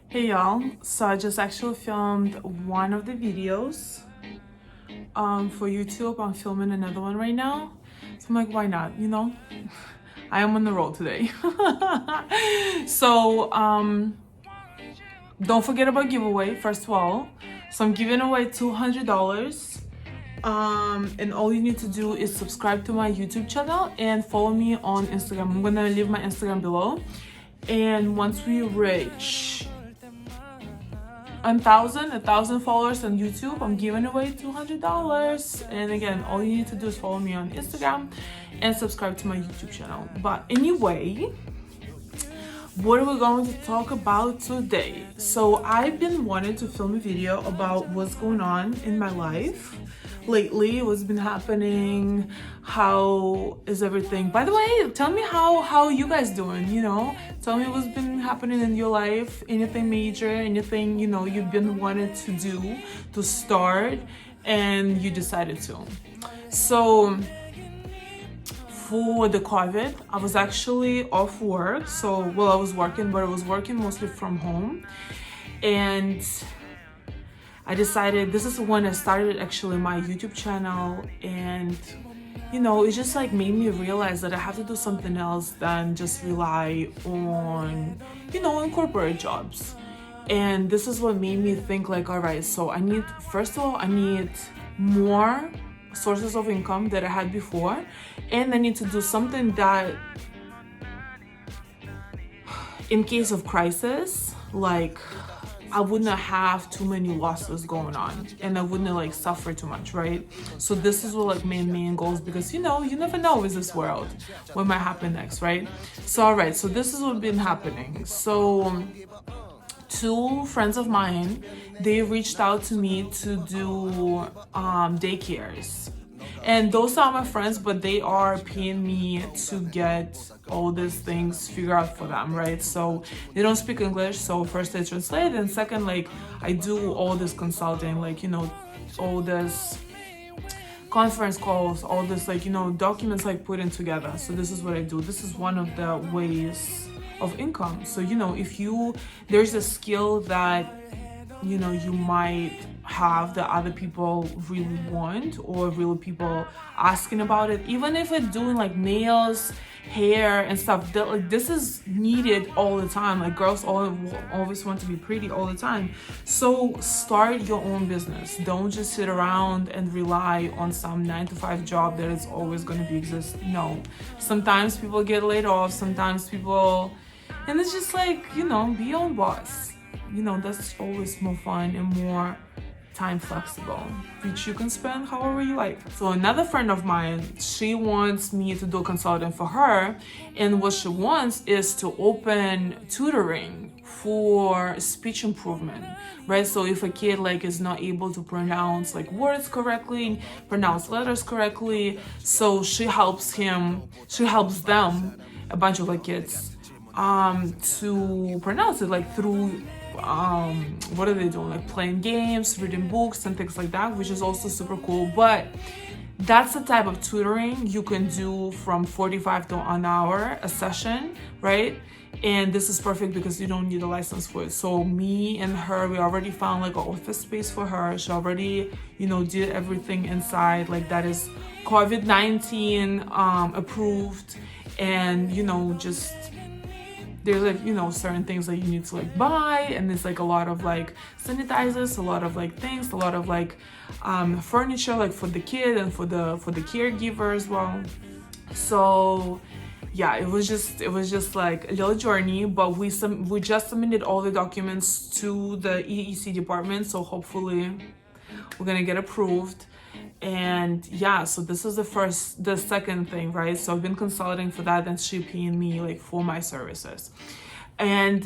Hey y'all, so I just actually filmed one of the videos for YouTube. I'm filming another one right now. So I'm like, why not, I am on the road today. So don't forget about giveaway, first of all. So I'm giving away $200. And all you need to do is subscribe to my YouTube channel and follow me on Instagram. I'm gonna leave my Instagram below. And once we reach 1,000 followers on YouTube, I'm giving away $200. And again, all you need to do is follow me on Instagram and subscribe to my YouTube channel. But anyway, what are we going to talk about today? So I've been wanting to film a video about what's going on in my life lately, what's been happening, how is everything. By the way, tell me how you guys doing, tell me what's been happening in your life, anything major, anything you've been wanting to do, to start, and you decided to. So for the COVID, I was actually off work. So, well, I was working, but I was working mostly from home. And I decided, this is when I started actually my YouTube channel. And, it just like made me realize that I have to do something else than just rely on, on corporate jobs. And this is what made me think like, all right, so first of all, I need more sources of income that I had before, and I need to do something that in case of crisis, like I wouldn't have too many losses going on and I wouldn't like suffer too much, right? So this is what like my main goals, because you never know with this world what might happen next, right? So all right, so this is what's been happening. So two friends of mine, they reached out to me to do daycares. And those are my friends, but they are paying me to get all these things figured out for them, right? So they don't speak English, so first I translate, and second, like I do all this consulting, like, all this conference calls, all this, like, documents like putting together. So this is what I do. This is one of the ways of income. So if there's a skill that you might have that other people really want, or really people asking about it, even if it's doing like nails, hair and stuff, that like this is needed all the time. Like girls always want to be pretty all the time. So start your own business. Don't just sit around and rely on some 9-to-5 job that is always going to be exist. No, sometimes people get laid off, sometimes people, and it's just like, be your own boss. That's always more fun and more time flexible, which you can spend however you like. So another friend of mine, she wants me to do consulting for her, and what she wants is to open tutoring for speech improvement, right? So if a kid like is not able to pronounce like words correctly, pronounce letters correctly, so she helps them, a bunch of like kids, to pronounce it, like through what are they doing, like playing games, reading books and things like that, which is also super cool. But that's the type of tutoring you can do from 45 to an hour a session, right? And this is perfect because you don't need a license for it. So me and her, we already found like an office space for her. She already did everything inside, like that is COVID-19 approved. And just there's like certain things that you need to like buy, and there's like a lot of like sanitizers, a lot of like things, a lot of like furniture, like for the kid and for the caregiver as well. So yeah, it was just like a little journey, but we just submitted all the documents to the EEC department, so hopefully we're gonna get approved. And yeah, so this is the second thing, right? So I've been consulting for that, and she paying me like for my services. And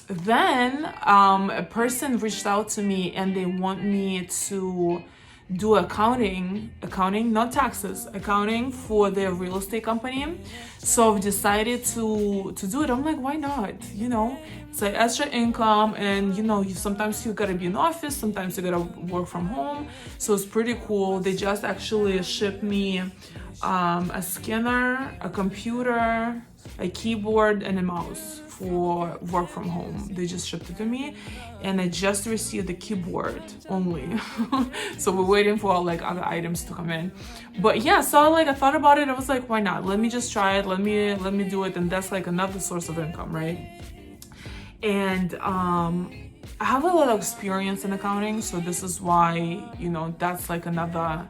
then a person reached out to me, and they want me to do accounting, not taxes, accounting for their real estate company. So I've decided to do it. I'm like, why not? It's like extra income, and sometimes you gotta be in the office, sometimes you gotta work from home. So it's pretty cool. They just actually shipped me a scanner, a computer, a keyboard and a mouse for work from home. They just shipped it to me, and I just received the keyboard only. So we're waiting for like other items to come in. But yeah, so like I thought about it. I was like, why not? Let me just try it. Let me do it, and that's like another source of income, right? And I have a lot of experience in accounting, so this is why, you know, that's like another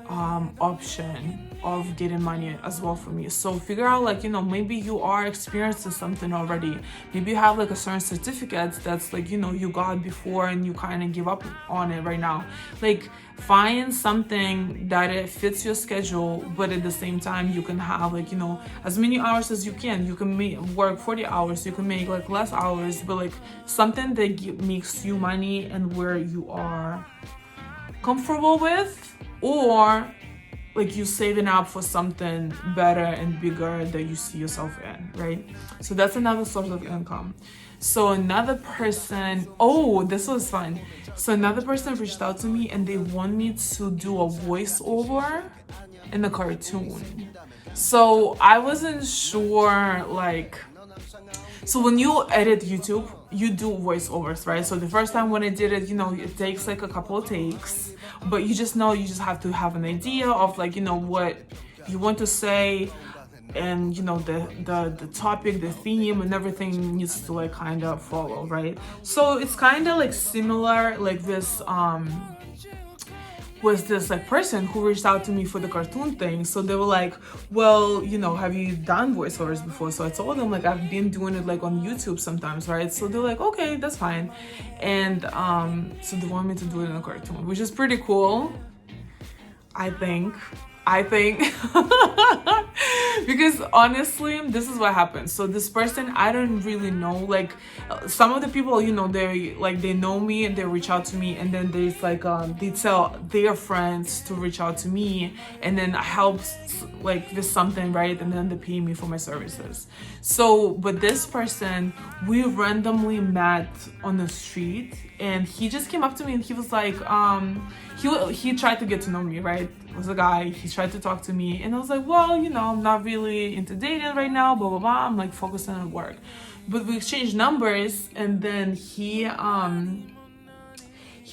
option of getting money as well for me. So figure out, like, you know, maybe you are experiencing something already. Maybe you have like a certain certificate that's like, you know, you got before and you kind of give up on it right now. Like, find something that it fits your schedule, but at the same time you can have like, you know, as many hours as you can. You can work 40 hours, you can make like less hours, but like something that makes you money and where you are comfortable with, or like you saving up for something better and bigger that you see yourself in, right? So that's another source of income. So another person, oh, this was fun. So another person reached out to me and they want me to do a voiceover in a cartoon. So I wasn't sure, like, so when you edit YouTube, you do voiceovers, right? So the first time when I did it, you know, it takes like a couple of takes, but you just know, you just have to have an idea of like, you know, what you want to say, and you know, the topic, the theme, and everything needs to like kind of follow, right? So it's kind of like similar, like this was this like person who reached out to me for the cartoon thing. So they were like, well, you know, have you done voiceovers before? So I told them like I've been doing it like on YouTube sometimes, right? So they're like, okay, that's fine. And so they want me to do it in a cartoon, which is pretty cool, I think. Because honestly, this is what happens. So this person, I don't really know, like some of the people, you know, they know me and they reach out to me, and then there's like they tell their friends to reach out to me, and then helps like with something, right? And then they pay me for my services. So but this person, we randomly met on the street, and he just came up to me and he was like, he tried to get to know me, right? It was a guy. He tried to talk to me, and I was like, well, you know, I'm not really into dating right now, blah blah blah. I'm like focusing on work. But we exchanged numbers, and then he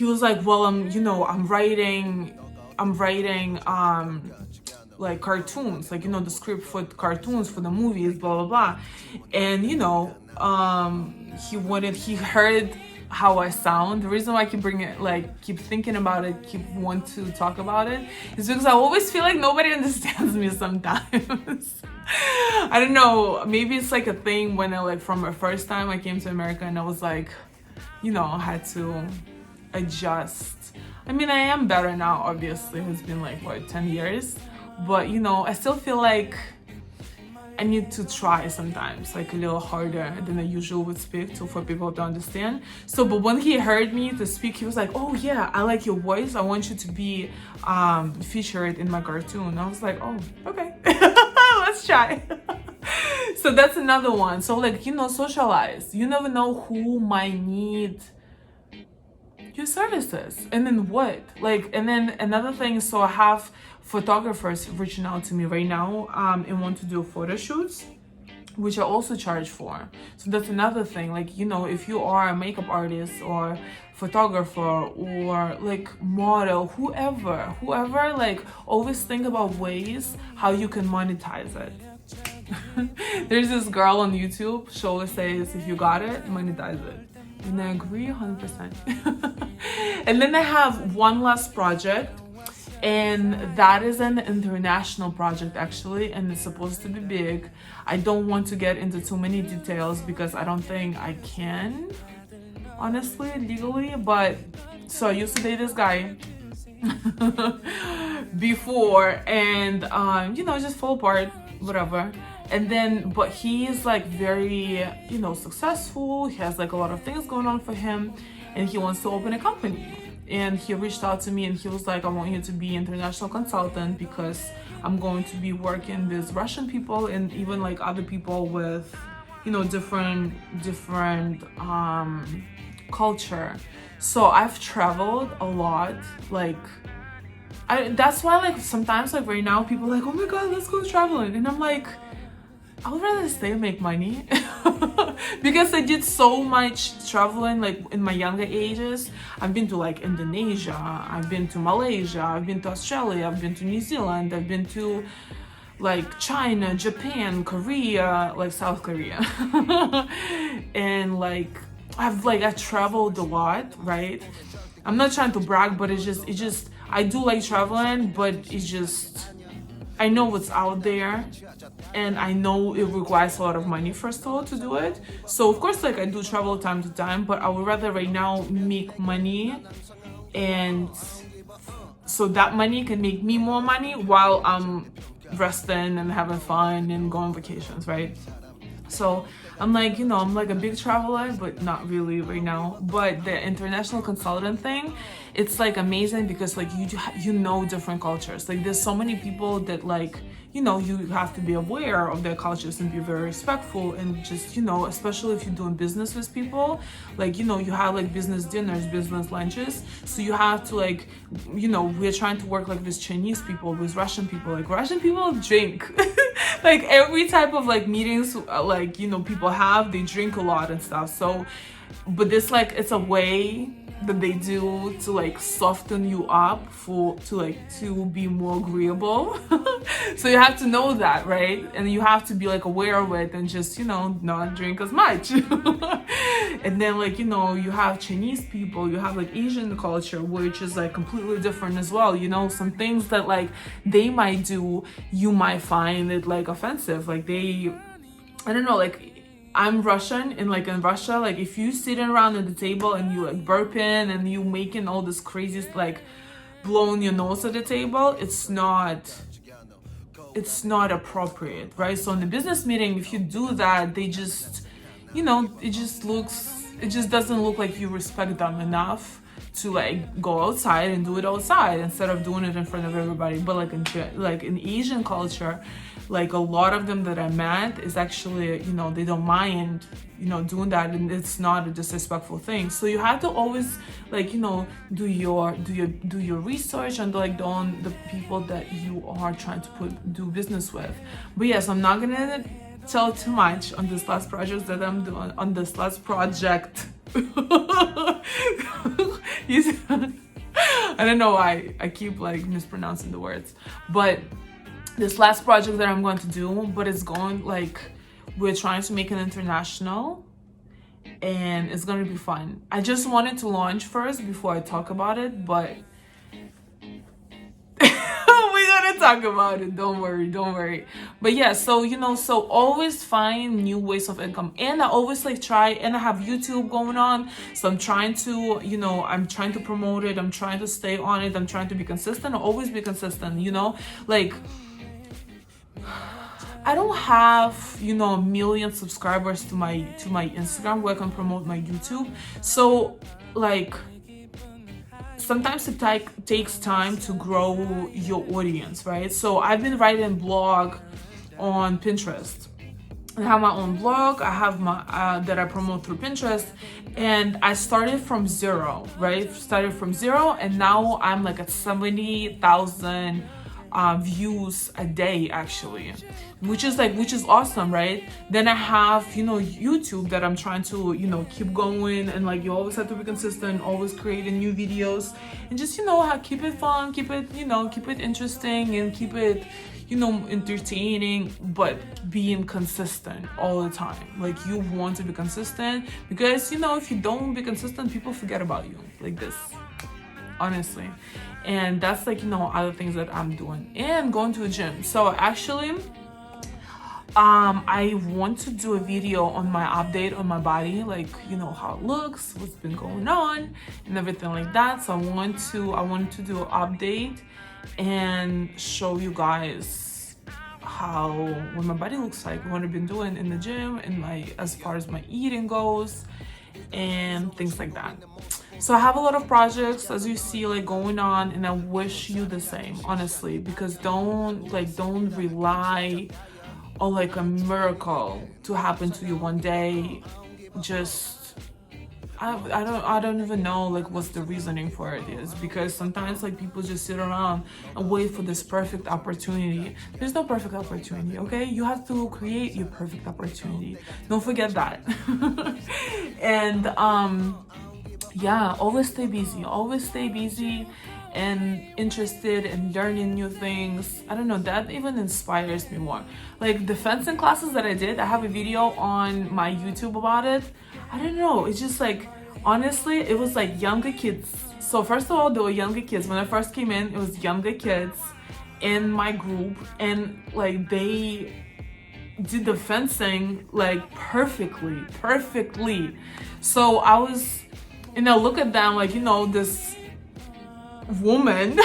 was like, well, you know, I'm writing like cartoons, like, you know, the script for cartoons for the movies, blah blah blah. And you know, he heard how I sound. The reason why I keep thinking about it, want to talk about it, is because I always feel like nobody understands me sometimes. I don't know, maybe it's like a thing when I like from the first time I came to America, and I was like, you know, I had to adjust. I mean, I am better now, obviously. It's been like, what, 10 years? But you know, I still feel like I need to try sometimes, like a little harder than I usually would speak for people to understand. So, but when he heard me to speak, he was like, oh yeah, I like your voice. I want you to be featured in my cartoon. I was like, oh, okay, let's try. So that's another one. So like, you know, socialize. You never know who might need your services, and then what, like, and then another thing, so I have photographers reaching out to me right now and want to do photo shoots, which I also charge for. So that's another thing, like, you know, if you are a makeup artist or photographer or like model, whoever, like, always think about ways how you can monetize it. There's this girl on YouTube, she always says, if you got it, monetize it. And I agree 100%. And then I have one last project, and that is an international project actually, and it's supposed to be big. I don't want to get into too many details because I don't think I can, honestly, legally. But so I used to date this guy before, and you know, just fall apart, whatever. And then, but he is like very, you know, successful. He has like a lot of things going on for him, and he wants to open a company. And he reached out to me and he was like, I want you to be international consultant because I'm going to be working with Russian people and even like other people with, you know, different culture. So I've traveled a lot, like, that's why like sometimes like right now people are like, oh my god, let's go traveling, and I'm like, I would rather stay and make money because I did so much traveling like in my younger ages. I've been to like Indonesia, I've been to Malaysia, I've been to Australia, I've been to New Zealand, I've been to like China, Japan, Korea, like South Korea. And like I've traveled a lot, right? I'm not trying to brag, but it just I do like traveling, but it's just I know what's out there, and I know it requires a lot of money first of all to do it. So of course like I do travel time to time, but I would rather right now make money, and so that money can make me more money while I'm resting and having fun and going on vacations, right? So I'm like, I'm like a big traveler, but not really right now. But the international consultant thing, it's like amazing because like you know different cultures. Like there's so many people that like, you have to be aware of their cultures and be very respectful, and just, especially if you're doing business with people, like, you have like business dinners, business lunches. So you have to like, we're trying to work like with Chinese people, with Russian people. Like Russian people drink. Like every type of like meetings, like, people have, they drink a lot and stuff. So, but this like, it's a way that they do to like soften you up to be more agreeable. So you have to know that, right? And you have to be like aware of it and just, not drink as much. And then like, you have Chinese people, you have like Asian culture, which is like completely different as well. Some things that like they might do, you might find it like offensive. Like I don't know, like I'm Russian, and like in Russia, like if you sitting around at the table and you like burping and you making all this crazy like blowing your nose at the table, it's not appropriate, right? So in the business meeting, if you do that, they just, it just doesn't look like you respect them enough to like go outside and do it outside instead of doing it in front of everybody. But like in Asian culture, like a lot of them that I met is actually, they don't mind, doing that, and it's not a disrespectful thing. So you have to always like, do your research and like the people that you are trying to do business with. But yes, I'm not gonna tell too much on this last project that I'm doing, on this last project. I don't know why I keep like mispronouncing the words, but this last project that I'm going to do, but it's going like, we're trying to make it international, and it's going to be fun. I just wanted to launch first before I talk about it, but we're gonna talk about it, don't worry. But yeah, so so always find new ways of income, and I always like try, and I have YouTube going on, so I'm trying to I'm trying to promote it, I'm trying to stay on it, I'm trying to be consistent, always be consistent. Like I don't have a million subscribers to my Instagram where I can promote my YouTube. So like sometimes it takes time to grow your audience, right? So I've been writing blog on Pinterest. I have my own blog. I have my that I promote through Pinterest, and I started from zero, right? Started from zero, and now I'm like at 70,000 views a day actually, which is awesome, right? Then I have YouTube that I'm trying to keep going, and like you always have to be consistent, always creating new videos, and just keep it fun, keep it keep it interesting, and keep it entertaining, but being consistent all the time. Like you want to be consistent, because if you don't be consistent, people forget about you, like this, honestly. And that's like other things that I'm doing, and going to a gym. So actually I want to do a video on my update on my body, like how it looks, what's been going on, and everything like that. So I want to do an update and show you guys what my body looks like, what I've been doing in the gym, and as far as my eating goes, and things like that. So I have a lot of projects, as you see, like going on, and I wish you the same, honestly, because don't rely on like a miracle to happen to you one day. Just I don't even know like what's the reasoning for it is, because sometimes like people just sit around and wait for this perfect opportunity. There's no perfect opportunity, okay? You have to create your perfect opportunity. Don't forget that. And yeah, always stay busy. Always stay busy and interested in learning new things. I don't know, that even inspires me more. Like the fencing classes that I did, I have a video on my YouTube about it. I don't know, it's just like, honestly, it was like younger kids. So first of all, there were younger kids. When I first came in, it was younger kids in my group, and like they did the fencing like perfectly. So I was, look at them like, this woman.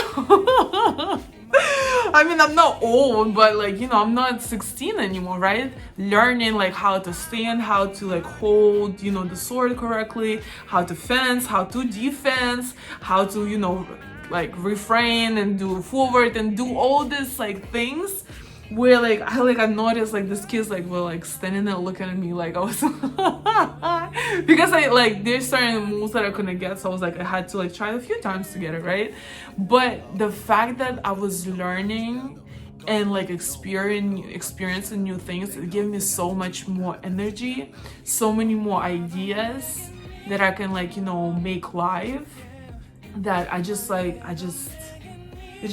I mean, I'm not old, but like, I'm not 16 anymore, right? Learning like how to stand, how to like hold, the sword correctly, how to fence, how to defense, how to, like refrain and do forward and do all this like things, where like I noticed like these kids like were like standing there looking at me like I was because I like there's certain moves that I couldn't get, so I was like I had to like try a few times to get it right. But the fact that I was learning and like experiencing new things, it gave me so much more energy, so many more ideas that I can like make live, that it's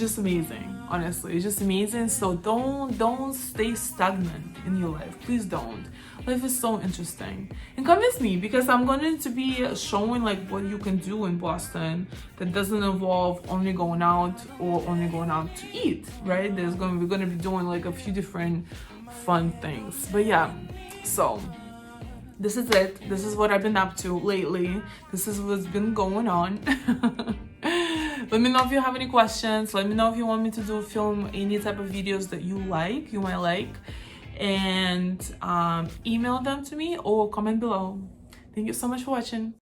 just amazing. Honestly, it's just amazing. So don't stay stagnant in your life. Please don't. Life is so interesting. And come with me, because I'm going to be showing like what you can do in Boston that doesn't involve only going out or only going out to eat, right? We're gonna be doing like a few different fun things. But yeah, so this is it. This is what I've been up to lately. This is what's been going on. Let me know if you have any questions. Let me know if you want me to film any type of videos that you might like, and email them to me or comment below. Thank you so much for watching.